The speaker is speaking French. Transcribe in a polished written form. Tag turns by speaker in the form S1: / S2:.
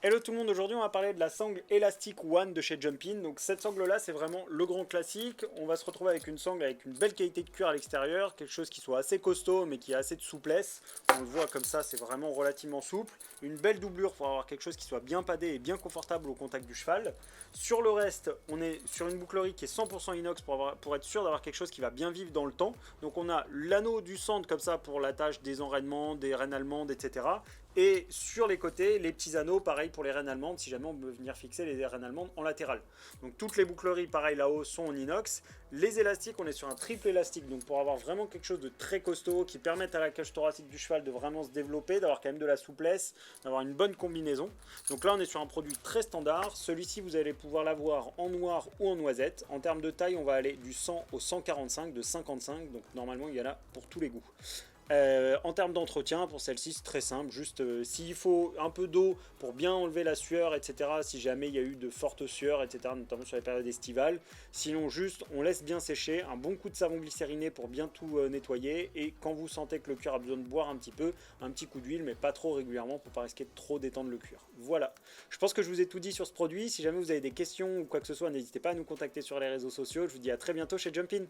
S1: Hello tout le monde, aujourd'hui on va parler de la sangle Elastic One de chez Jumpin. Donc cette sangle là c'est vraiment le grand classique. On va se retrouver avec une sangle avec une belle qualité de cuir à l'extérieur, quelque chose qui soit assez costaud mais qui a assez de souplesse. On le voit comme ça, c'est vraiment relativement souple. Une belle doublure pour avoir quelque chose qui soit bien padé et bien confortable au contact du cheval. Sur le reste, on est sur une bouclerie qui est 100% inox pour être sûr d'avoir quelque chose qui va bien vivre dans le temps. Donc on a l'anneau du centre comme ça pour l'attache des enraînements, des rênes allemandes, etc. Et sur les côtés, les petits anneaux, pareil pour les rênes allemandes, si jamais on veut venir fixer les rênes allemandes en latéral. Donc toutes les boucleries, pareil là-haut, sont en inox. Les élastiques, on est sur un triple élastique, donc pour avoir vraiment quelque chose de très costaud, qui permette à la cage thoracique du cheval de vraiment se développer, d'avoir quand même de la souplesse, d'avoir une bonne combinaison. Donc là, on est sur un produit très standard. Celui-ci, vous allez pouvoir l'avoir en noir ou en noisette. En termes de taille, on va aller du 100 au 145, de 55, donc normalement, il y en a pour tous les goûts. En termes d'entretien, pour celle-ci, c'est très simple. Juste s'il faut un peu d'eau pour bien enlever la sueur, etc. Si jamais il y a eu de fortes sueurs, etc. Notamment sur les périodes estivales. Sinon, juste, on laisse bien sécher. Un bon coup de savon glycériné pour bien tout nettoyer. Et quand vous sentez que le cuir a besoin de boire un petit peu, un petit coup d'huile, mais pas trop régulièrement pour pas risquer de trop détendre le cuir. Voilà. Je pense que je vous ai tout dit sur ce produit. Si jamais vous avez des questions ou quoi que ce soit, n'hésitez pas à nous contacter sur les réseaux sociaux. Je vous dis à très bientôt chez Jumpin.